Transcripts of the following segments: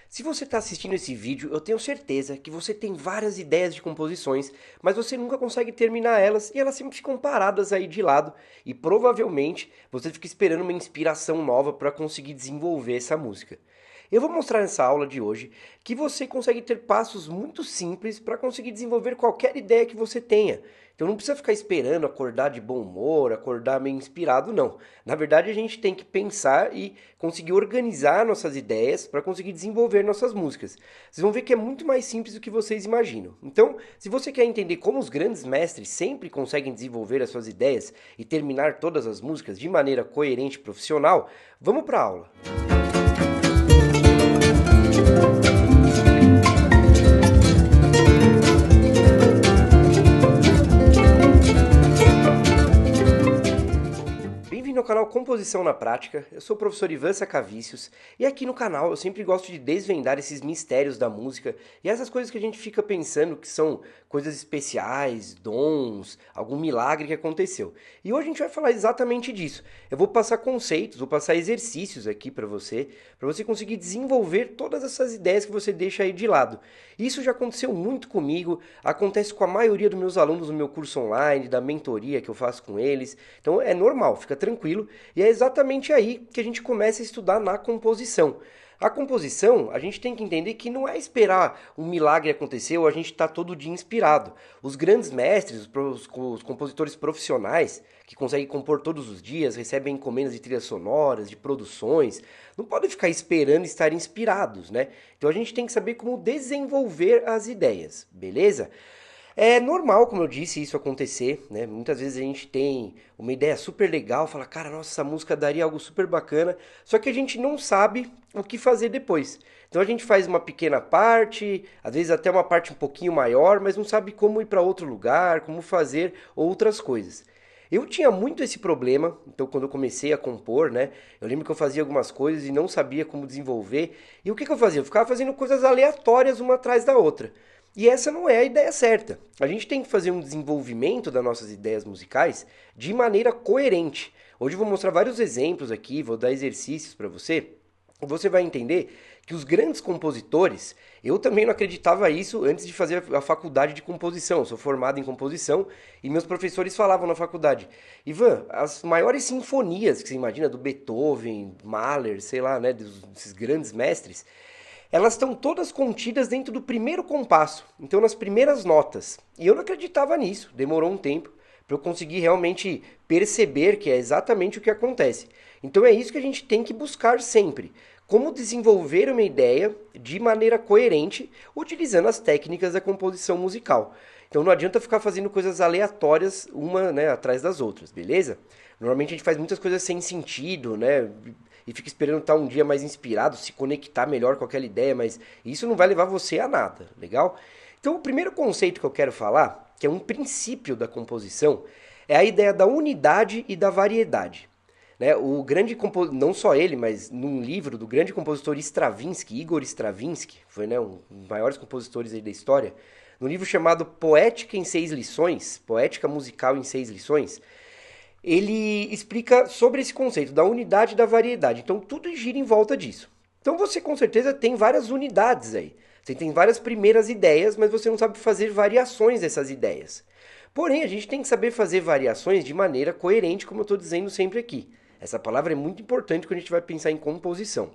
Se você está assistindo esse vídeo, eu tenho certeza que você tem várias ideias de composições, mas você nunca consegue terminar elas e elas sempre ficam paradas aí de lado e provavelmente você fica esperando uma inspiração nova para conseguir desenvolver essa música. Eu vou mostrar nessa aula de hoje que você consegue ter passos muito simples para conseguir desenvolver qualquer ideia que você tenha. Então não precisa ficar esperando acordar de bom humor, acordar meio inspirado, não. Na verdade, a gente tem que pensar e conseguir organizar nossas ideias para conseguir desenvolver nossas músicas. Vocês vão ver que é muito mais simples do que vocês imaginam. Então, se você quer entender como os grandes mestres sempre conseguem desenvolver as suas ideias e terminar todas as músicas de maneira coerente e profissional, vamos para a aula. Bem-vindo ao canal Composição na Prática, eu sou o professor Ivan Sacavícios e aqui no canal eu sempre gosto de desvendar esses mistérios da música e essas coisas que a gente fica pensando que são coisas especiais, dons, algum milagre que aconteceu. E hoje a gente vai falar exatamente disso. Eu vou passar conceitos, vou passar exercícios aqui para você conseguir desenvolver todas essas ideias que você deixa aí de lado. Isso já aconteceu muito comigo, acontece com a maioria dos meus alunos no meu curso online, da mentoria que eu faço com eles, então é normal, fica tranquilo, e é exatamente aí que a gente começa a estudar na composição. A composição, a gente tem que entender que não é esperar um milagre acontecer ou a gente estar todo dia inspirado. Os grandes mestres, os compositores profissionais, que conseguem compor todos os dias, recebem encomendas de trilhas sonoras, de produções, não podem ficar esperando estar inspirados, né? Então a gente tem que saber como desenvolver as ideias, beleza? É normal, como eu disse, isso acontecer, né? Muitas vezes a gente tem uma ideia super legal, fala, cara, nossa, essa música daria algo super bacana, só que a gente não sabe o que fazer depois. Então a gente faz uma pequena parte, às vezes até uma parte um pouquinho maior, mas não sabe como ir para outro lugar, como fazer outras coisas. Eu tinha muito esse problema, então quando eu comecei a compor, né, eu lembro que eu fazia algumas coisas e não sabia como desenvolver. E o que eu fazia? Eu ficava fazendo coisas aleatórias uma atrás da outra. E essa não é a ideia certa. A gente tem que fazer um desenvolvimento das nossas ideias musicais de maneira coerente. Hoje eu vou mostrar vários exemplos aqui, vou dar exercícios para você. Você vai entender que os grandes compositores, eu também não acreditava isso antes de fazer a faculdade de composição. Eu sou formado em composição e meus professores falavam na faculdade: Ivan, as maiores sinfonias que você imagina, do Beethoven, Mahler, sei lá, né, desses grandes mestres, elas estão todas contidas dentro do primeiro compasso, então nas primeiras notas. E eu não acreditava nisso, demorou um tempo para eu conseguir realmente perceber que é exatamente o que acontece. Então é isso que a gente tem que buscar sempre. Como desenvolver uma ideia de maneira coerente, utilizando as técnicas da composição musical. Então não adianta ficar fazendo coisas aleatórias, uma, né, atrás das outras, beleza? Normalmente a gente faz muitas coisas sem sentido, né? E fica esperando estar um dia mais inspirado, se conectar melhor com aquela ideia, mas isso não vai levar você a nada, legal? Então o primeiro conceito que eu quero falar, que é um princípio da composição, é a ideia da unidade e da variedade. Né? O grande compositor, não só ele, mas num livro do grande compositor Stravinsky, Igor Stravinsky, foi, né, um dos maiores compositores aí da história, no livro chamado Poética em Seis Lições, Poética Musical em Seis Lições, ele explica sobre esse conceito da unidade e da variedade. Então tudo gira em volta disso. Então você com certeza tem várias unidades aí. Você tem várias primeiras ideias, mas você não sabe fazer variações dessas ideias. Porém, a gente tem que saber fazer variações de maneira coerente, como eu estou dizendo sempre aqui. Essa palavra é muito importante quando a gente vai pensar em composição.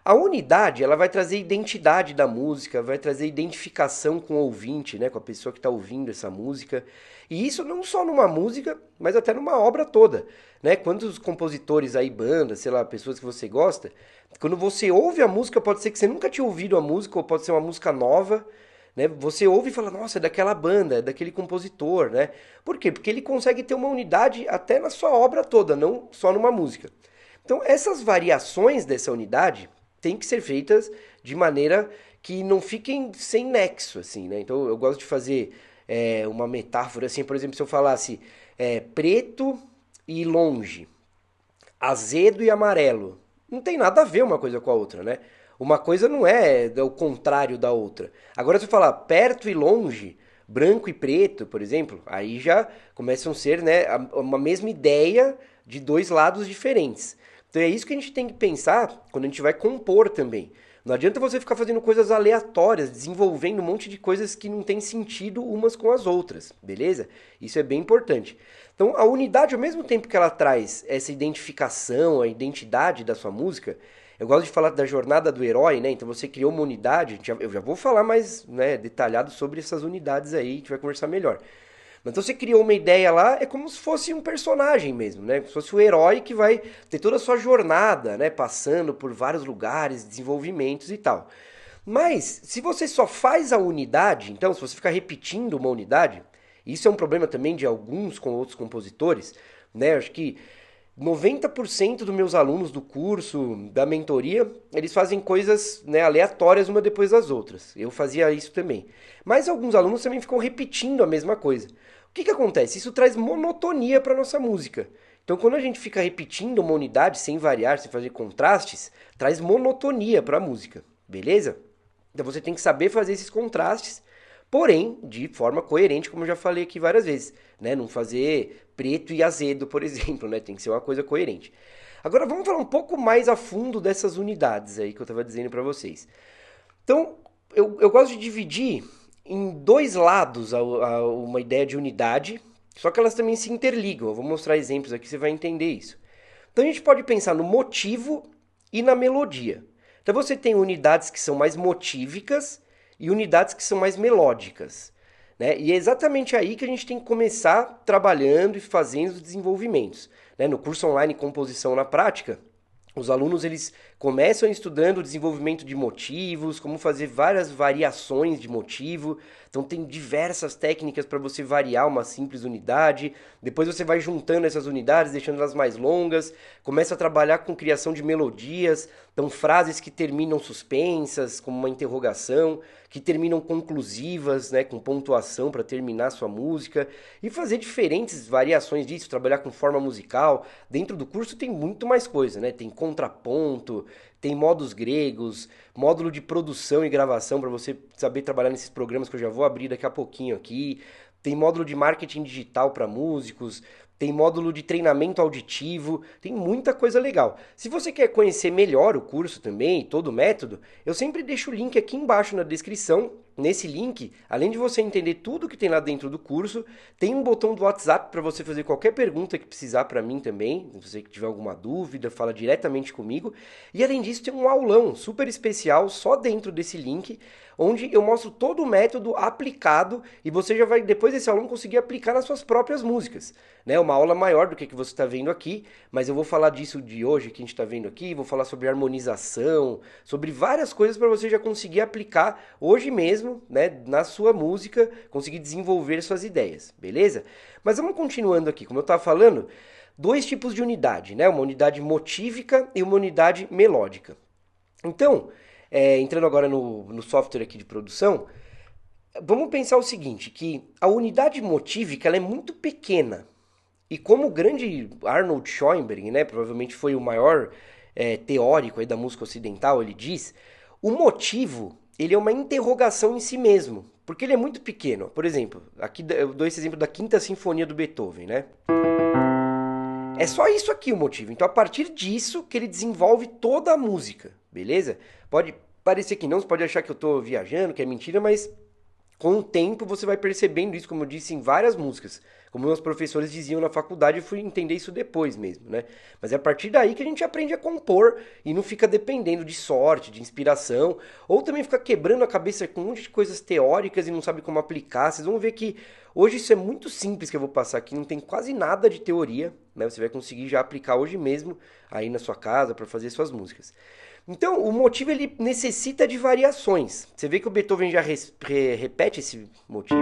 A unidade, ela vai trazer identidade da música, vai trazer identificação com o ouvinte, né, com a pessoa que está ouvindo essa música. E isso não só numa música, mas até numa obra toda, né? Quantos compositores aí, bandas, sei lá, pessoas que você gosta, quando você ouve a música, pode ser que você nunca tinha ouvido a música, ou pode ser uma música nova, né? Você ouve e fala, nossa, é daquela banda, é daquele compositor, né? Por quê? Porque ele consegue ter uma unidade até na sua obra toda, não só numa música. Então, essas variações dessa unidade têm que ser feitas de maneira que não fiquem sem nexo, assim, né? Então, eu gosto de fazer uma metáfora, assim, por exemplo, se eu falasse preto e longe, azedo e amarelo, não tem nada a ver uma coisa com a outra, né? Uma coisa não é o contrário da outra. Agora, se eu falar perto e longe, branco e preto, por exemplo, aí já começam a ser, né, uma mesma ideia de dois lados diferentes. Então é isso que a gente tem que pensar quando a gente vai compor também. Não adianta você ficar fazendo coisas aleatórias, desenvolvendo um monte de coisas que não tem sentido umas com as outras, beleza? Isso é bem importante. Então, a unidade, ao mesmo tempo que ela traz essa identificação, a identidade da sua música, eu gosto de falar da jornada do herói, né? Então você criou uma unidade, eu já vou falar mais, né, detalhado sobre essas unidades aí, a gente vai conversar melhor. Mas então você criou uma ideia lá, é como se fosse um personagem mesmo, né? Como se fosse o herói que vai ter toda a sua jornada, né? Passando por vários lugares, desenvolvimentos e tal. Mas, se você só faz a unidade, então, se você ficar repetindo uma unidade, isso é um problema também de alguns com outros compositores, né? Eu acho que 90% dos meus alunos do curso, da mentoria, eles fazem coisas, né, aleatórias uma depois das outras. Eu fazia isso também. Mas alguns alunos também ficam repetindo a mesma coisa. O que que acontece? Isso traz monotonia para nossa música. Então, quando a gente fica repetindo uma unidade sem variar, sem fazer contrastes, traz monotonia para a música, beleza? Então você tem que saber fazer esses contrastes, porém de forma coerente, como eu já falei aqui várias vezes, né? Não fazer preto e azedo, por exemplo, né? Tem que ser uma coisa coerente. Agora vamos falar um pouco mais a fundo dessas unidades aí que eu estava dizendo para vocês. Então, eu gosto de dividir em dois lados uma ideia de unidade, só que elas também se interligam. Eu vou mostrar exemplos aqui, você vai entender isso. Então a gente pode pensar no motivo e na melodia. Então você tem unidades que são mais motívicas e unidades que são mais melódicas, né? E é exatamente aí que a gente tem que começar trabalhando e fazendo os desenvolvimentos, né? No curso online Composição na Prática, os alunos eles começam estudando o desenvolvimento de motivos, como fazer várias variações de motivo. Então tem diversas técnicas para você variar uma simples unidade. Depois você vai juntando essas unidades, deixando elas mais longas. Começa a trabalhar com criação de melodias. Então frases que terminam suspensas, como uma interrogação, que terminam conclusivas, né, com pontuação para terminar sua música. E fazer diferentes variações disso, trabalhar com forma musical. Dentro do curso tem muito mais coisa, né? Tem contraponto, tem modos gregos, módulo de produção e gravação para você saber trabalhar nesses programas que eu já vou abrir daqui a pouquinho aqui. Tem módulo de marketing digital para músicos, tem módulo de treinamento auditivo, tem muita coisa legal. Se você quer conhecer melhor o curso também, todo o método, eu sempre deixo o link aqui embaixo na descrição. Nesse link, além de você entender tudo que tem lá dentro do curso, tem um botão do WhatsApp para você fazer qualquer pergunta que precisar para mim também. Se você tiver alguma dúvida, fala diretamente comigo. E além disso, tem um aulão super especial só dentro desse link, onde eu mostro todo o método aplicado e você já vai, depois desse aulão, conseguir aplicar nas suas próprias músicas, né? Uma aula maior do que você está vendo aqui, mas eu vou falar disso de hoje que a gente está vendo aqui, vou falar sobre harmonização, sobre várias coisas para você já conseguir aplicar hoje mesmo, né, na sua música, conseguir desenvolver suas ideias, beleza? Mas vamos continuando aqui, como eu estava falando, dois tipos de unidade, né? Uma unidade motívica e uma unidade melódica. Então, entrando agora no software aqui de produção, vamos pensar o seguinte, que a unidade motívica ela é muito pequena. E como o grande Arnold Schoenberg, né, provavelmente foi o maior teórico aí da música ocidental, ele diz, o motivo ele é uma interrogação em si mesmo, porque ele é muito pequeno. Por exemplo, aqui eu dou esse exemplo da Quinta Sinfonia do Beethoven, né? É só isso aqui o motivo. Então, a partir disso que ele desenvolve toda a música, beleza? Pode parecer que não, você pode achar que eu estou viajando, que é mentira, mas com o tempo você vai percebendo isso, como eu disse, em várias músicas. Como meus professores diziam na faculdade, eu fui entender isso depois mesmo, né? Mas é a partir daí que a gente aprende a compor e não fica dependendo de sorte, de inspiração, ou também fica quebrando a cabeça com um monte de coisas teóricas e não sabe como aplicar. Vocês vão ver que hoje isso é muito simples que eu vou passar aqui, não tem quase nada de teoria, né? Você vai conseguir já aplicar hoje mesmo aí na sua casa para fazer suas músicas. Então, o motivo ele necessita de variações. Você vê que o Beethoven já repete esse motivo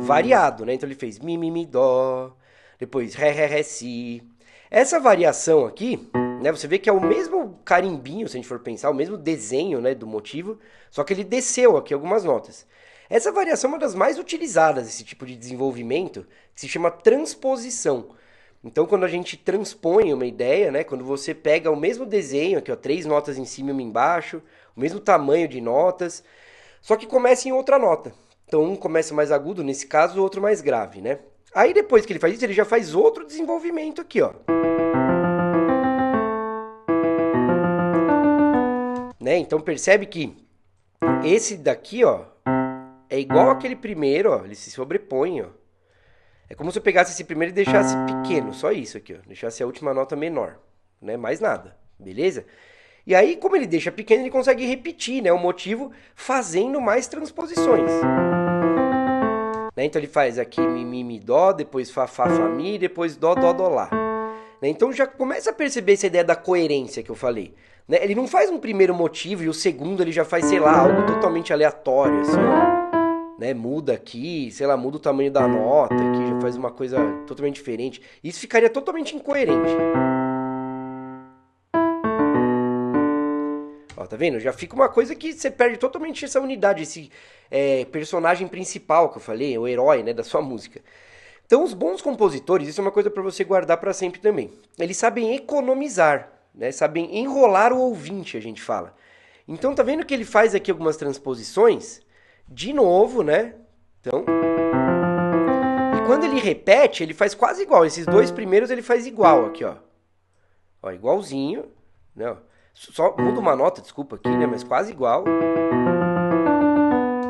variado, né? Então ele fez mi, mi, mi, dó, depois ré, ré, ré, si. Essa variação aqui, né? Você vê que é o mesmo carimbinho, se a gente for pensar, o mesmo desenho, né, do motivo, só que ele desceu aqui algumas notas. Essa variação é uma das mais utilizadas desse tipo de desenvolvimento, que se chama transposição. Então, quando a gente transpõe uma ideia, né, quando você pega o mesmo desenho, aqui ó, 3 notas em cima e uma embaixo, o mesmo tamanho de notas, só que começa em outra nota. Então, um começa mais agudo, nesse caso, o outro mais grave, né? Aí, depois que ele faz isso, ele já faz outro desenvolvimento aqui, ó. né? Então percebe que esse daqui, ó, é igual aquele primeiro, ó, ele se sobrepõe, ó. É como se eu pegasse esse primeiro e deixasse pequeno, só isso aqui, ó. Deixasse a última nota menor, né? Mais nada, beleza? E aí, como ele deixa pequeno, ele consegue repetir, né, o motivo fazendo mais transposições. Né? Então ele faz aqui mi, mi, mi, dó, depois fá, fá, fá, mi, depois dó, dó, dó, lá. Né? Então já começa a perceber essa ideia da coerência que eu falei. Né? Ele não faz um primeiro motivo e o segundo ele já faz, sei lá, algo totalmente aleatório, assim, ó. Né? Muda aqui, sei lá, muda o tamanho da nota aqui, já faz uma coisa totalmente diferente. Isso ficaria totalmente incoerente. Ó, tá vendo? Já fica uma coisa que você perde totalmente essa unidade, esse personagem principal que eu falei, o herói, né, da sua música. Então, os bons compositores, isso é uma coisa para você guardar para sempre também. Eles sabem economizar, né? Sabem enrolar o ouvinte, a gente fala. Então, tá vendo que ele faz aqui algumas transposições? De novo, né? Então, e quando ele repete, ele faz quase igual. Esses dois primeiros ele faz igual aqui, ó. Ó, igualzinho, né? Só muda uma nota, desculpa aqui, né? Mas quase igual.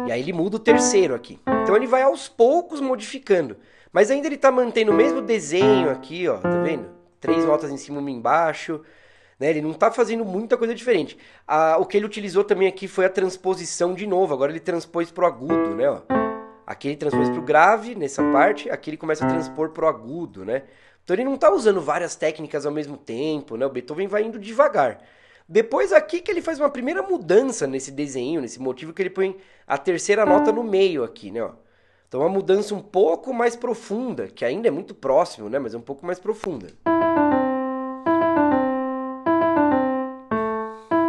E aí ele muda o terceiro aqui. Então ele vai aos poucos modificando. Mas ainda ele tá mantendo o mesmo desenho aqui, ó. Tá vendo? 3 notas em cima e uma embaixo. Né? Ele não tá fazendo muita coisa diferente. O que ele utilizou também aqui foi a transposição de novo. Agora ele transpôs pro agudo, né? Ó. Aqui ele transpôs pro grave, nessa parte. Aqui ele começa a transpor pro agudo, né? Então ele não tá usando várias técnicas ao mesmo tempo, né? O Beethoven vai indo devagar. Depois aqui que ele faz uma primeira mudança nesse desenho, nesse motivo que ele põe a terceira nota no meio aqui, né? Ó. Então uma mudança um pouco mais profunda, que ainda é muito próximo, né? Mas é um pouco mais profunda.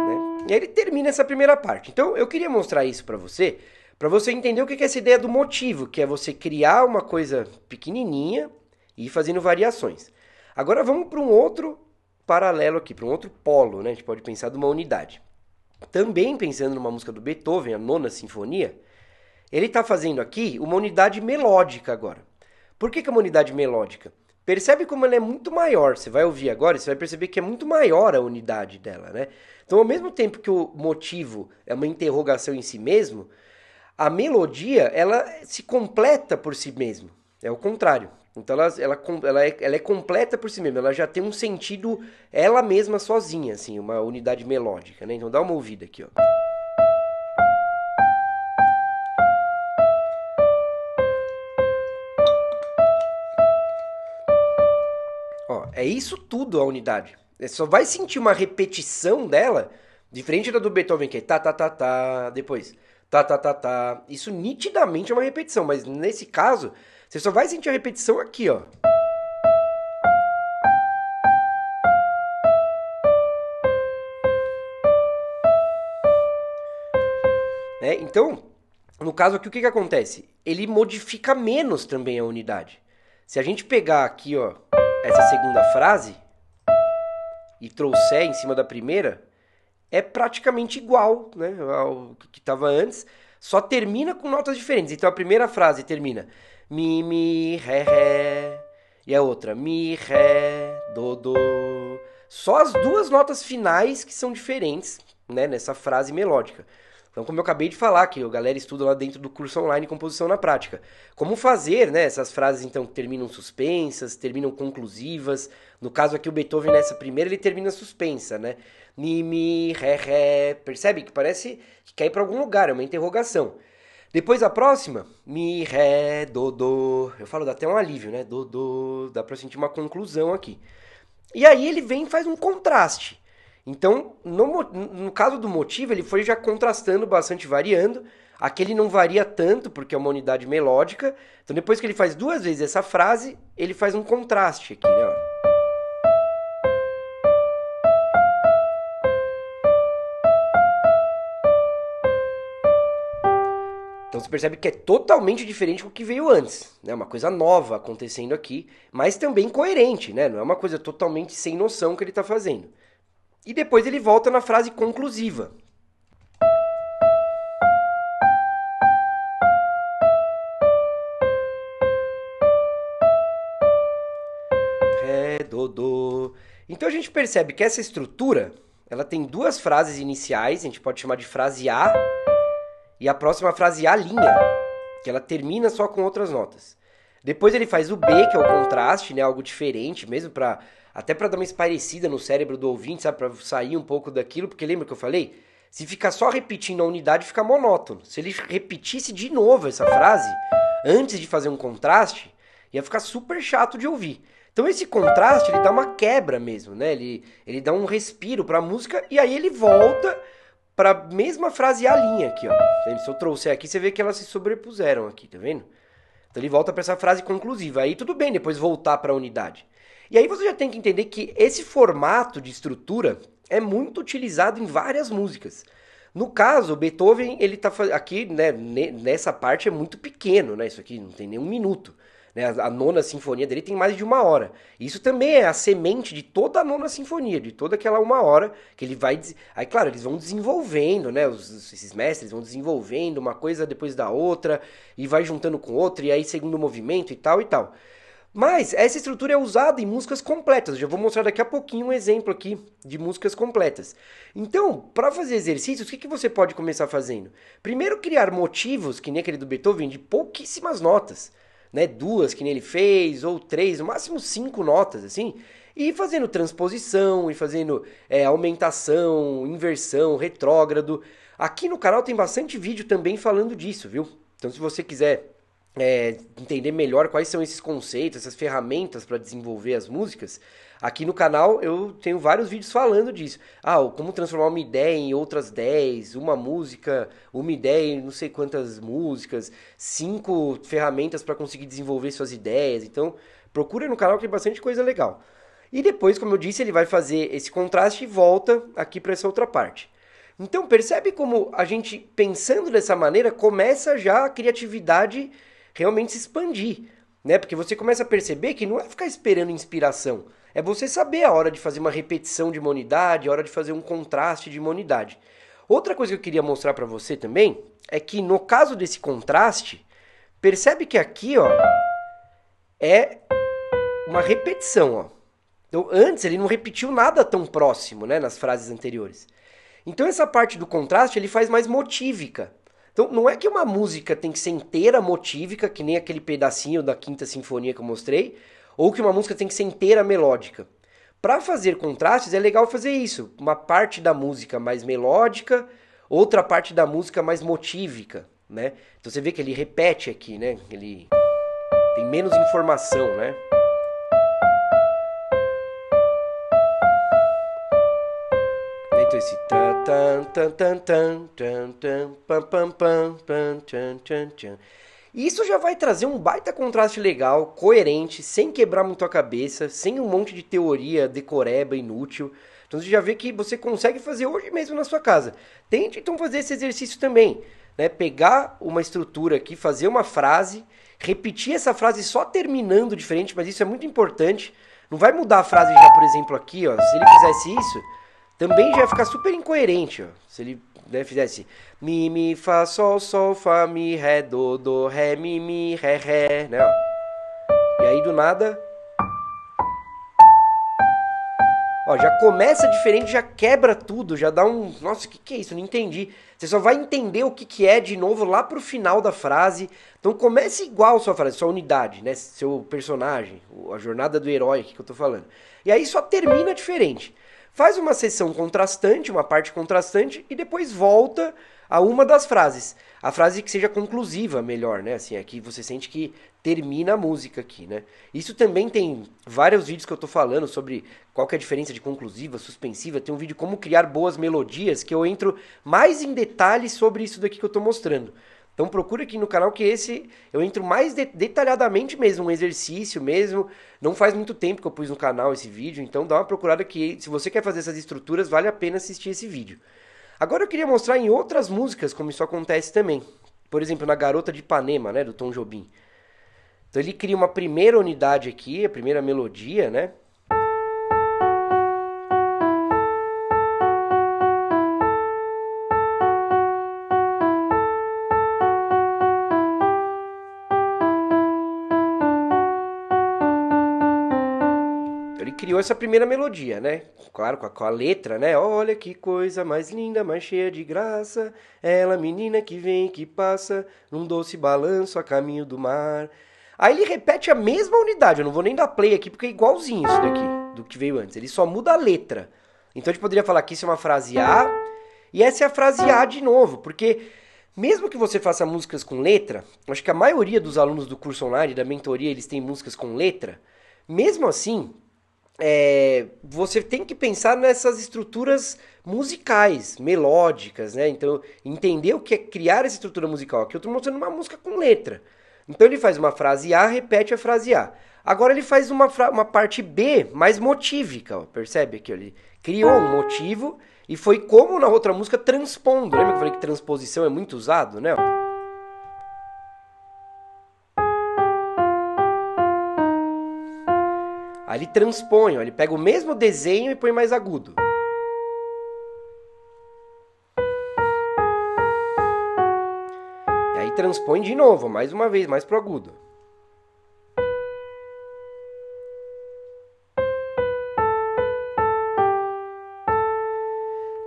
Né? E aí ele termina essa primeira parte. Então eu queria mostrar isso para você entender o que é essa ideia do motivo, que é você criar uma coisa pequenininha e ir fazendo variações. Agora vamos para um outro paralelo aqui, para um outro polo, né? A gente pode pensar de uma unidade. Também pensando numa música do Beethoven, a Nona Sinfonia, ele está fazendo aqui uma unidade melódica agora. Por que é uma unidade melódica? Percebe como ela é muito maior. Você vai ouvir agora e você vai perceber que é muito maior a unidade dela, né? Então, ao mesmo tempo que o motivo é uma interrogação em si mesmo, a melodia, ela se completa por si mesma. É o contrário. Então ela é completa por si mesma, ela já tem um sentido ela mesma sozinha, assim, uma unidade melódica, né? Então dá uma ouvida aqui, ó. Ó, é isso tudo a unidade. Você só vai sentir uma repetição dela, diferente da do Beethoven, que é tá, tá, tá, tá, depois tá, tá, tá, tá. Isso nitidamente é uma repetição, mas nesse caso, você só vai sentir a repetição aqui, ó. Né? Então, no caso aqui, o que acontece? Ele modifica menos também a unidade. Se a gente pegar aqui, ó, essa segunda frase e trouxer em cima da primeira, é praticamente igual, né, ao que estava antes, só termina com notas diferentes. Então a primeira frase termina mi, mi, ré, e a outra mi, ré, do. Só as duas notas finais que são diferentes, né, nessa frase melódica. Então, como eu acabei de falar, que a galera estuda lá dentro do curso online Composição na Prática. Como fazer, né, essas frases, então, que terminam suspensas, terminam conclusivas. No caso aqui, o Beethoven, nessa primeira, ele termina suspensa, né? Mi, mi, ré. Percebe que parece que quer ir para algum lugar, é uma interrogação. Depois a próxima, mi, ré, do. Eu falo, dá até um alívio, né? Do. Dá para sentir uma conclusão aqui. E aí ele vem e faz um contraste. Então, no caso do motivo, ele foi já contrastando bastante, variando. Aqui ele não varia tanto, porque é uma unidade melódica. Então, depois que ele faz duas vezes essa frase, ele faz um contraste aqui, né? Então, você percebe que é totalmente diferente do que veio antes. Né? Uma coisa nova acontecendo aqui, mas também coerente, né? Não é uma coisa totalmente sem noção que ele está fazendo. E depois ele volta na frase conclusiva. Ré, do. Então a gente percebe que essa estrutura, ela tem duas frases iniciais, a gente pode chamar de frase A, e a próxima frase A', que ela termina só com outras notas. Depois ele faz o B, que é o contraste, né, algo diferente, mesmo para até para dar uma espairecida no cérebro do ouvinte, sabe, para sair um pouco daquilo, porque lembra que eu falei? Se ficar só repetindo a unidade, fica monótono. Se ele repetisse de novo essa frase, antes de fazer um contraste, ia ficar super chato de ouvir. Então esse contraste, ele dá uma quebra mesmo, né? Ele dá um respiro para a música e aí ele volta para a mesma frase A linha aqui, ó. Se eu trouxer aqui, você vê que elas se sobrepuseram aqui, tá vendo? Então ele volta para essa frase conclusiva. Aí tudo bem depois voltar para a unidade. E aí você já tem que entender que esse formato de estrutura é muito utilizado em várias músicas. No caso, o Beethoven, ele tá aqui, né, nessa parte é muito pequeno, né? Isso aqui não tem nem um minuto. Né? A nona sinfonia dele tem mais de uma hora. Isso também é a semente de toda a nona sinfonia, de toda aquela uma hora que ele vai. Aí, claro, eles vão desenvolvendo, né? Esses mestres vão desenvolvendo uma coisa depois da outra e vai juntando com outra, e aí segundo movimento e tal e tal. Mas essa estrutura é usada em músicas completas. Eu já vou mostrar daqui a pouquinho um exemplo aqui de músicas completas. Então, para fazer exercícios, o que você pode começar fazendo? Primeiro, criar motivos, que nem aquele do Beethoven, de pouquíssimas notas. Né? Duas, que nem ele fez, ou três, no máximo 5 notas, assim. E ir fazendo transposição, e fazendo aumentação, inversão, retrógrado. Aqui no canal tem bastante vídeo também falando disso, viu? Então, se você quiser entender melhor quais são esses conceitos, essas ferramentas para desenvolver as músicas, aqui no canal eu tenho vários vídeos falando disso. Como transformar uma ideia em outras 10, uma música, uma ideia em não sei quantas músicas, 5 ferramentas para conseguir desenvolver suas ideias. Então, procura no canal que tem bastante coisa legal. E depois, como eu disse, ele vai fazer esse contraste e volta aqui para essa outra parte. Então, percebe como a gente, pensando dessa maneira, começa já a criatividade realmente se expandir, né? Porque você começa a perceber que não é ficar esperando inspiração, é você saber a hora de fazer uma repetição de uma unidade, a hora de fazer um contraste de uma unidade. Outra coisa que eu queria mostrar para você também é que no caso desse contraste, percebe que aqui, ó, é uma repetição, ó. Então, antes ele não repetiu nada tão próximo, né, nas frases anteriores. Então essa parte do contraste ele faz mais motívica. Então não é que uma música tem que ser inteira motívica, que nem aquele pedacinho da Quinta Sinfonia que eu mostrei, ou que uma música tem que ser inteira melódica. Para fazer contrastes é legal fazer isso, uma parte da música mais melódica, outra parte da música mais motívica, né? Então você vê que ele repete aqui, né? Ele tem menos informação, né? Então esse tan tan tan tan tan tan tan pam pam pam pam tchan tchan tchan. E isso já vai trazer um baita contraste legal, coerente, sem quebrar muito a cabeça, sem um monte de teoria decoreba inútil. Então você já vê que você consegue fazer hoje mesmo na sua casa. Tente então fazer esse exercício também, né? Pegar uma estrutura aqui, fazer uma frase, repetir essa frase só terminando diferente, mas isso é muito importante. Não vai mudar a frase já, por exemplo, aqui, ó. Se ele fizesse isso, também já ia ficar super incoerente, ó. Se ele fizesse mi, fá, sol, fá, mi, ré, do, ré, mi, ré, né, ó. E aí do nada, ó, já começa diferente, já quebra tudo, já dá um, nossa, o que é isso? Não entendi. Você só vai entender o que é de novo lá pro final da frase. Então comece igual a sua frase, sua unidade, né, seu personagem, a jornada do herói aqui que eu tô falando. E aí só termina diferente. Faz uma sessão contrastante, uma parte contrastante, e depois volta a uma das frases. A frase que seja conclusiva, melhor, né? Assim, aqui você sente que termina a música aqui, né? Isso também tem vários vídeos que eu tô falando sobre qual que é a diferença de conclusiva, suspensiva. Tem um vídeo como criar boas melodias, que eu entro mais em detalhes sobre isso daqui que eu tô mostrando. Então procura aqui no canal que esse eu entro mais detalhadamente mesmo, um exercício mesmo. Não faz muito tempo que eu pus no canal esse vídeo, então dá uma procurada que se você quer fazer essas estruturas, vale a pena assistir esse vídeo. Agora eu queria mostrar em outras músicas como isso acontece também. Por exemplo, na Garota de Ipanema, né, do Tom Jobim. Então ele cria uma primeira unidade aqui, a primeira melodia, né? criou essa primeira melodia, né? Claro, com a letra, né? Olha que coisa mais linda, mais cheia de graça, ela menina que vem e que passa, num doce balanço a caminho do mar. Aí ele repete a mesma unidade, eu não vou nem dar play aqui porque é igualzinho isso daqui, do que veio antes. Ele só muda a letra. Então a gente poderia falar que isso é uma frase A, e essa é a frase A de novo, porque mesmo que você faça músicas com letra, eu acho que a maioria dos alunos do curso online, da mentoria, eles têm músicas com letra, mesmo assim, você tem que pensar nessas estruturas musicais, melódicas, né? Então, entender o que é criar essa estrutura musical. Aqui eu estou mostrando uma música com letra. Então ele faz uma frase A, repete a frase A. Agora ele faz uma parte B mais motívica, ó, percebe aqui? Ele criou um motivo e foi como na outra música transpondo. Lembra que eu falei que transposição é muito usado, né? Aí ele transpõe, ó, ele pega o mesmo desenho e põe mais agudo. E aí transpõe de novo, mais uma vez, mais pro agudo.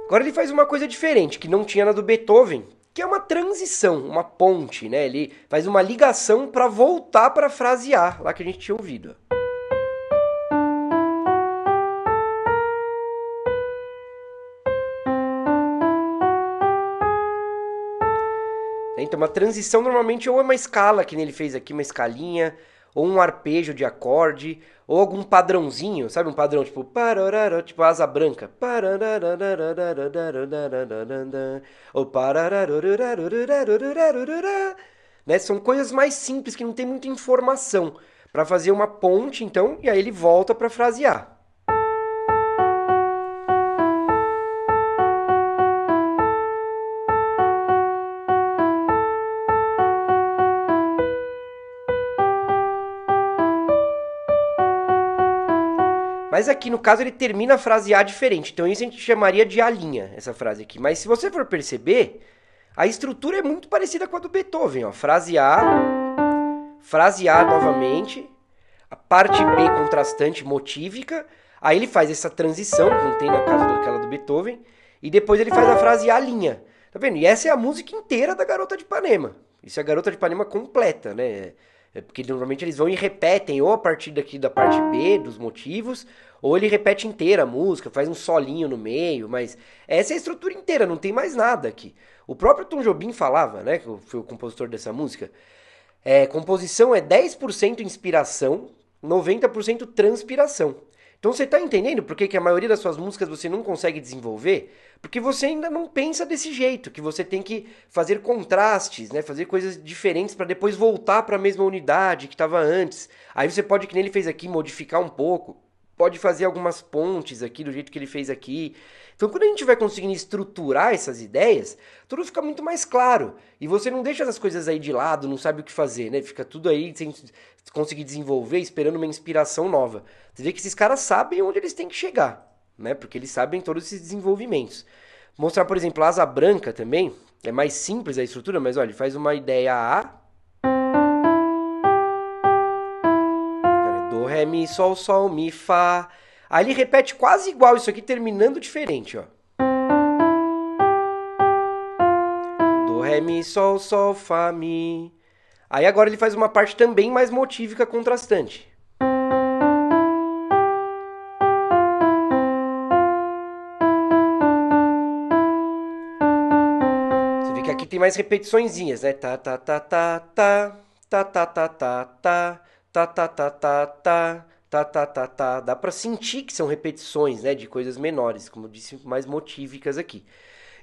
Agora ele faz uma coisa diferente, que não tinha na do Beethoven, que é uma transição, uma ponte, né? Ele faz uma ligação para voltar para a frase A, lá que a gente tinha ouvido. Então, uma transição normalmente ou é uma escala, que nem ele fez aqui, uma escalinha, ou um arpejo de acorde, ou algum padrãozinho, sabe? Um padrão tipo, tipo asa branca. Ou né? São coisas mais simples, que não tem muita informação, para fazer uma ponte, então, e aí ele volta para a frase A. Mas aqui, no caso, ele termina a frase A diferente. Então isso a gente chamaria de A', essa frase aqui. Mas se você for perceber, a estrutura é muito parecida com a do Beethoven. Ó. Frase A novamente, a parte B contrastante, motívica. Aí ele faz essa transição, que não tem na casa daquela do Beethoven. E depois ele faz a frase A'. Tá vendo? E essa é a música inteira da Garota de Ipanema. Isso é a Garota de Ipanema completa, né? Porque normalmente eles vão e repetem ou a partir daqui da parte B, dos motivos, ou ele repete inteira a música, faz um solinho no meio, mas essa é a estrutura inteira, não tem mais nada aqui. O próprio Tom Jobim falava, né, que foi o compositor dessa música, composição é 10% inspiração, 90% transpiração. Então você está entendendo por que a maioria das suas músicas você não consegue desenvolver? Porque você ainda não pensa desse jeito, que você tem que fazer contrastes, né? Fazer coisas diferentes para depois voltar para a mesma unidade que estava antes. Aí você pode, que nem ele fez aqui, modificar um pouco. Pode fazer algumas pontes aqui do jeito que ele fez aqui. Então quando a gente vai conseguindo estruturar essas ideias, tudo fica muito mais claro. E você não deixa essas coisas aí de lado, não sabe o que fazer, né? Fica tudo aí sem conseguir desenvolver, esperando uma inspiração nova. Você vê que esses caras sabem onde eles têm que chegar, né? Porque eles sabem todos esses desenvolvimentos. Mostrar, por exemplo, a asa branca também. É mais simples a estrutura, mas olha, ele faz uma ideia A. Do, ré, mi, sol, sol, mi, fá. Aí ele repete quase igual isso aqui, terminando diferente, ó. Do, ré, mi, sol, sol, fá, mi. Aí agora ele faz uma parte também mais motívica, contrastante. Você vê que aqui tem mais repetiçõezinhas, né? Tá, tá, tá, tá, tá, tá, tá, tá, tá, tá, tá, tá, tá, tá, tá. Tá, tá, tá, tá. Dá pra sentir que são repetições, né, de coisas menores, como eu disse, mais motívicas aqui.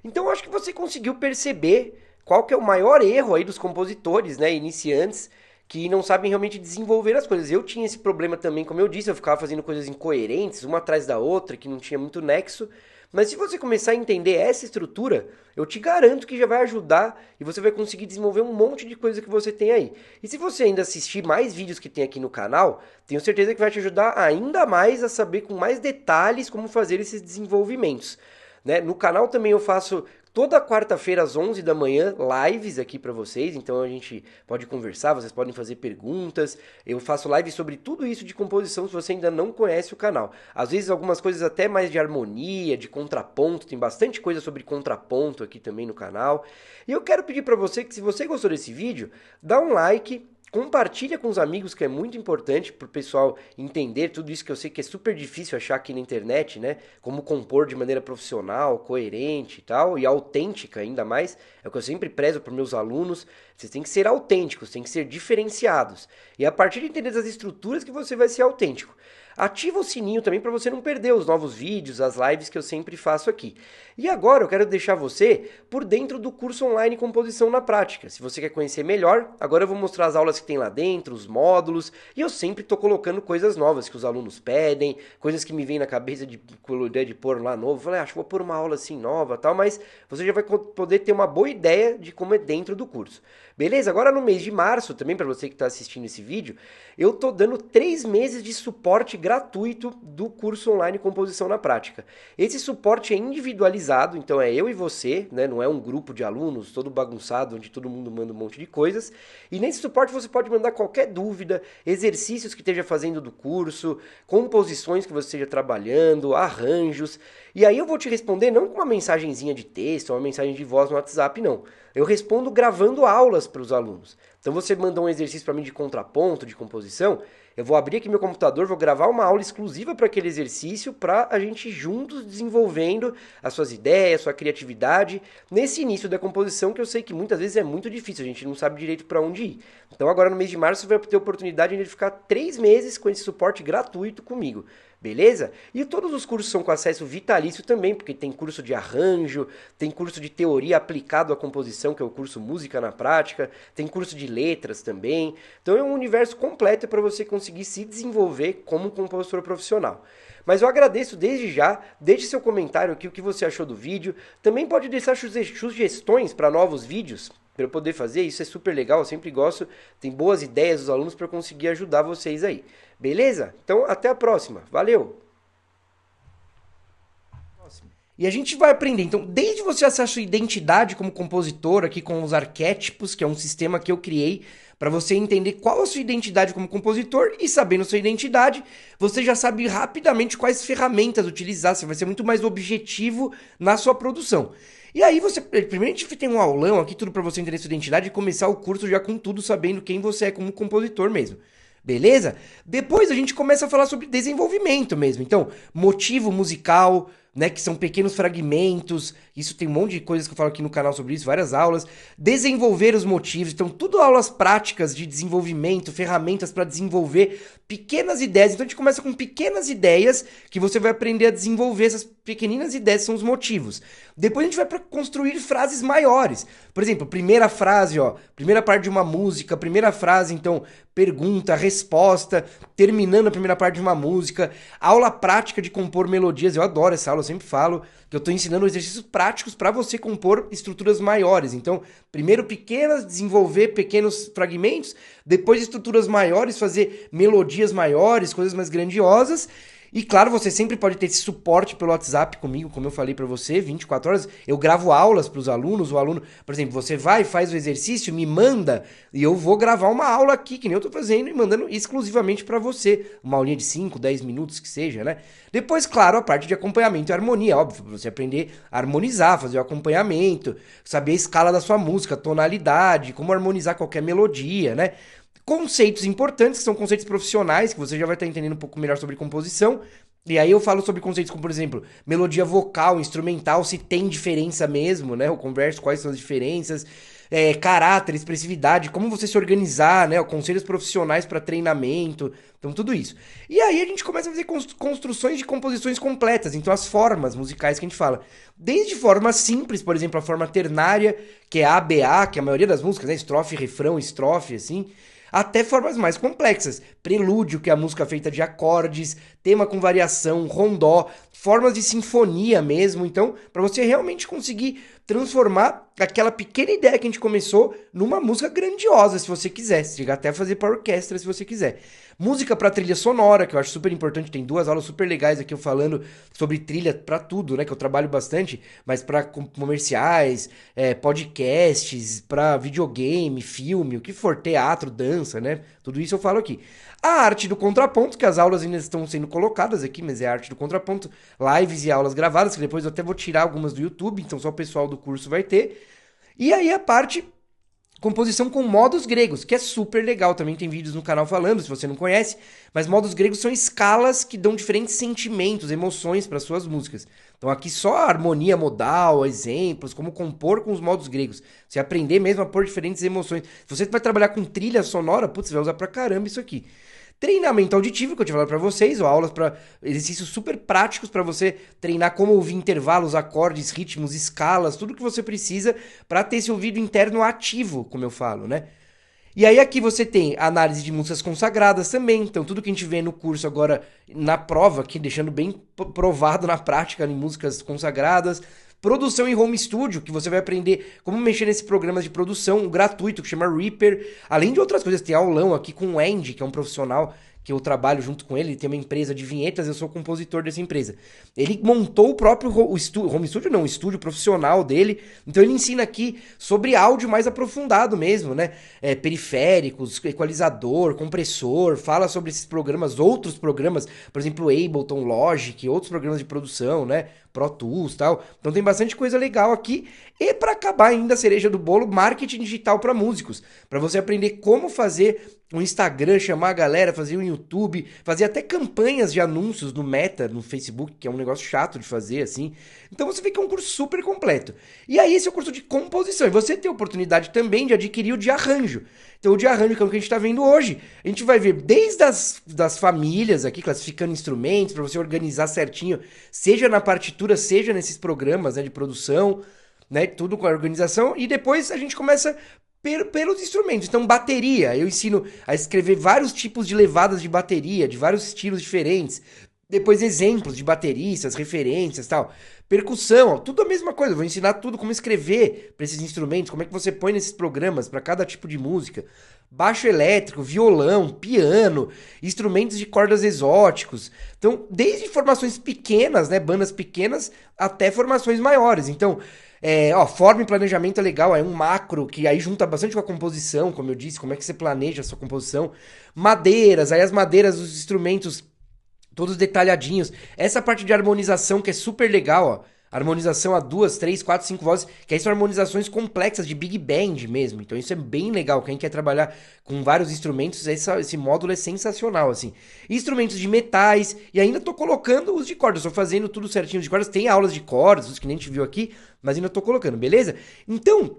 Então eu acho que você conseguiu perceber qual que é o maior erro aí dos compositores, né, iniciantes, que não sabem realmente desenvolver as coisas. Eu tinha esse problema também, como eu disse, eu ficava fazendo coisas incoerentes, uma atrás da outra, que não tinha muito nexo. Mas se você começar a entender essa estrutura, eu te garanto que já vai ajudar e você vai conseguir desenvolver um monte de coisa que você tem aí. E se você ainda assistir mais vídeos que tem aqui no canal, tenho certeza que vai te ajudar ainda mais a saber com mais detalhes como fazer esses desenvolvimentos, né? No canal também eu faço toda quarta-feira às 11 da manhã, lives aqui para vocês, então a gente pode conversar, vocês podem fazer perguntas. Eu faço lives sobre tudo isso de composição se você ainda não conhece o canal. Às vezes algumas coisas até mais de harmonia, de contraponto, tem bastante coisa sobre contraponto aqui também no canal. E eu quero pedir para você que se você gostou desse vídeo, dá um like, compartilha com os amigos, que é muito importante para o pessoal entender tudo isso que eu sei que é super difícil achar aqui na internet, né? Como compor de maneira profissional, coerente e tal, e autêntica ainda mais. É o que eu sempre prezo para os meus alunos. Vocês têm que ser autênticos, têm que ser diferenciados. E a partir de entender as estruturas que você vai ser autêntico. Ativa o sininho também para você não perder os novos vídeos, as lives que eu sempre faço aqui. E agora eu quero deixar você por dentro do curso online Composição na Prática. Se você quer conhecer melhor, agora eu vou mostrar as aulas que tem lá dentro, os módulos, e eu sempre estou colocando coisas novas que os alunos pedem, coisas que me vêm na cabeça de ideia de pôr lá novo. Eu falei, acho que vou pôr uma aula assim nova e tal, mas você já vai poder ter uma boa ideia de como é dentro do curso. Beleza? Agora no mês de março, também para você que está assistindo esse vídeo, eu estou dando 3 meses de suporte gratuito do curso online Composição na Prática. Esse suporte é individualizado, então é eu e você, né? Não é um grupo de alunos todo bagunçado, onde todo mundo manda um monte de coisas. E nesse suporte você pode mandar qualquer dúvida, exercícios que esteja fazendo do curso, composições que você esteja trabalhando, arranjos. E aí eu vou te responder não com uma mensagenzinha de texto, ou uma mensagem de voz no WhatsApp, não. Eu respondo gravando aulas para os alunos. Então você mandou um exercício para mim de contraponto, de composição, eu vou abrir aqui meu computador, vou gravar uma aula exclusiva para aquele exercício para a gente juntos desenvolvendo as suas ideias, sua criatividade nesse início da composição que eu sei que muitas vezes é muito difícil, a gente não sabe direito para onde ir. Então agora no mês de março você vai ter a oportunidade de ficar 3 meses com esse suporte gratuito comigo. Beleza? E todos os cursos são com acesso vitalício também, porque tem curso de arranjo, tem curso de teoria aplicado à composição, que é o curso Música na Prática, tem curso de letras também. Então é um universo completo para você conseguir se desenvolver como compositor profissional. Mas eu agradeço desde já, deixe seu comentário aqui o que você achou do vídeo. Também pode deixar sugestões para novos vídeos, para eu poder fazer, isso é super legal, eu sempre gosto, tem boas ideias dos alunos para eu conseguir ajudar vocês aí. Beleza? Então até a próxima, valeu! E a gente vai aprender, então, desde você acessar a sua identidade como compositor, aqui com os arquétipos, que é um sistema que eu criei, para você entender qual a sua identidade como compositor, e sabendo sua identidade, você já sabe rapidamente quais ferramentas utilizar, você vai ser muito mais objetivo na sua produção. E aí você, primeiro a gente tem um aulão aqui, tudo para você entender sua identidade e começar o curso já com tudo, sabendo quem você é como compositor mesmo. Beleza? Depois a gente começa a falar sobre desenvolvimento mesmo. Então, motivo musical, né, que são pequenos fragmentos, isso tem um monte de coisas que eu falo aqui no canal sobre isso, várias aulas. Desenvolver os motivos, então tudo aulas práticas de desenvolvimento, ferramentas para desenvolver pequenas ideias. Então a gente começa com pequenas ideias que você vai aprender a desenvolver, essas pequeninas ideias são os motivos. Depois a gente vai para construir frases maiores. Por exemplo, primeira frase, ó, primeira parte de uma música, primeira frase, então, pergunta, resposta, terminando a primeira parte de uma música, aula prática de compor melodias, eu adoro essa aula, eu sempre falo que eu estou ensinando exercícios práticos para você compor estruturas maiores. Então, primeiro pequenas, desenvolver pequenos fragmentos, depois estruturas maiores, fazer melodias maiores, coisas mais grandiosas. E claro, você sempre pode ter esse suporte pelo WhatsApp comigo, como eu falei para você, 24 horas. Eu gravo aulas para os alunos, o aluno, por exemplo, você vai, faz o exercício, me manda e eu vou gravar uma aula aqui, que nem eu tô fazendo, e mandando exclusivamente para você. Uma aulinha de 5, 10 minutos que seja, né? Depois, claro, a parte de acompanhamento e harmonia, óbvio, pra você aprender a harmonizar, fazer o acompanhamento, saber a escala da sua música, tonalidade, como harmonizar qualquer melodia, né? Conceitos importantes, que são conceitos profissionais, que você já vai estar entendendo um pouco melhor sobre composição. E aí eu falo sobre conceitos como, por exemplo, melodia vocal, instrumental, se tem diferença mesmo, né? Eu converso quais são as diferenças, caráter, expressividade, como você se organizar, né? Conselhos profissionais para treinamento, então tudo isso. E aí a gente começa a fazer construções de composições completas, então as formas musicais que a gente fala. Desde formas simples, por exemplo, a forma ternária, que é ABA, que é a maioria das músicas, né? Estrofe, refrão, estrofe, assim, até formas mais complexas, prelúdio, que é a música feita de acordes, tema com variação, rondó, formas de sinfonia mesmo. Então, para você realmente conseguir transformar aquela pequena ideia que a gente começou numa música grandiosa, se você quiser, chegar até a fazer para orquestra, se você quiser. Música para trilha sonora, que eu acho super importante. Tem duas aulas super legais aqui eu falando sobre trilha para tudo, né? Que eu trabalho bastante, mas para comerciais, podcasts, para videogame, filme, o que for, teatro, dança, né? Tudo isso eu falo aqui. A arte do contraponto, que as aulas ainda estão sendo colocadas aqui, mas é a arte do contraponto, lives e aulas gravadas, que depois eu até vou tirar algumas do YouTube, então só o pessoal do curso vai ter. E aí a parte composição com modos gregos, que é super legal. Também tem vídeos no canal falando, se você não conhece. Mas modos gregos são escalas que dão diferentes sentimentos, emoções para suas músicas. Então aqui só a harmonia modal, exemplos, como compor com os modos gregos. Você aprender mesmo a pôr diferentes emoções. Se você vai trabalhar com trilha sonora, putz, você vai usar pra caramba isso aqui. Treinamento auditivo, que eu tinha falado pra vocês, ou aulas para exercícios super práticos para você treinar como ouvir intervalos, acordes, ritmos, escalas, tudo que você precisa para ter esse ouvido interno ativo, como eu falo, né? E aí aqui você tem análise de músicas consagradas também, então tudo que a gente vê no curso agora na prova, aqui deixando bem provado na prática em músicas consagradas. Produção em home studio, que você vai aprender como mexer nesse programa de produção gratuito que chama Reaper. Além de outras coisas, tem aulão aqui com o Andy, que é um profissional que eu trabalho junto com ele. Ele tem uma empresa de vinhetas, eu sou compositor dessa empresa. Ele montou o próprio home studio não, o estúdio profissional dele. Então ele ensina aqui sobre áudio mais aprofundado mesmo, né? Periféricos, equalizador, compressor, fala sobre esses programas, outros programas, por exemplo, Ableton, Logic, outros programas de produção, né? Pro Tools e tal. Então tem bastante coisa legal aqui. E para acabar ainda a cereja do bolo, marketing digital para músicos. Para você aprender como fazer um Instagram, chamar a galera, fazer um YouTube, fazer até campanhas de anúncios no Meta, no Facebook, que é um negócio chato de fazer, assim. Então você vê que é um curso super completo. E aí esse é o curso de composição. E você tem a oportunidade também de adquirir o de arranjo. Então o de arranjo, que é o que a gente está vendo hoje, a gente vai ver desde das famílias aqui, classificando instrumentos, para você organizar certinho, seja na partitura, seja nesses programas, né, de produção, né, tudo com a organização. E depois a gente começa pelos instrumentos. Então, bateria, eu ensino a escrever vários tipos de levadas de bateria, de vários estilos diferentes. Depois, exemplos de bateristas, referências e tal. Percussão, tudo a mesma coisa. Eu vou ensinar tudo como escrever para esses instrumentos, como é que você põe nesses programas para cada tipo de música. Baixo elétrico, violão, piano, instrumentos de cordas exóticos. Então, desde formações pequenas, né, bandas pequenas, até formações maiores. Então, forma e planejamento é legal, é um macro que aí junta bastante com a composição, como eu disse, como é que você planeja a sua composição. Madeiras, aí as madeiras, os instrumentos todos detalhadinhos. Essa parte de harmonização que é super legal, ó. Harmonização a 2, 3, 4, 5 vozes, que aí são harmonizações complexas de big band mesmo. Então isso é bem legal. Quem quer trabalhar com vários instrumentos, esse módulo é sensacional, assim. Instrumentos de metais, e ainda tô colocando os de cordas. Tô fazendo tudo certinho de cordas. Tem aulas de cordas, os que nem a gente viu aqui, mas ainda tô colocando, beleza? Então,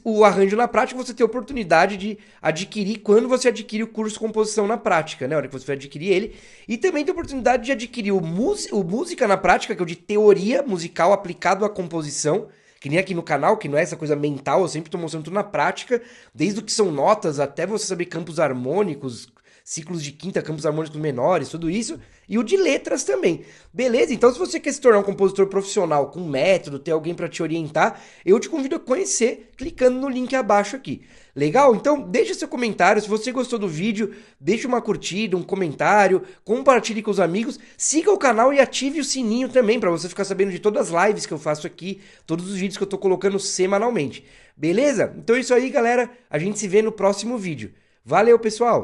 o arranjo na prática, você tem a oportunidade de adquirir quando você adquire o curso Composição na Prática, né? A hora que você vai adquirir ele. E também tem a oportunidade de adquirir o Música na Prática, que é o de teoria musical aplicado à composição, que nem aqui no canal, que não é essa coisa mental, eu sempre tô mostrando tudo na prática, desde o que são notas até você saber campos harmônicos, ciclos de quinta, campos harmônicos menores, tudo isso, e o de letras também. Beleza? Então, se você quer se tornar um compositor profissional com método, ter alguém para te orientar, eu te convido a conhecer clicando no link abaixo aqui. Legal? Então, deixa seu comentário. Se você gostou do vídeo, deixa uma curtida, um comentário, compartilhe com os amigos, siga o canal e ative o sininho também para você ficar sabendo de todas as lives que eu faço aqui, todos os vídeos que eu tô colocando semanalmente. Beleza? Então é isso aí, galera. A gente se vê no próximo vídeo. Valeu, pessoal!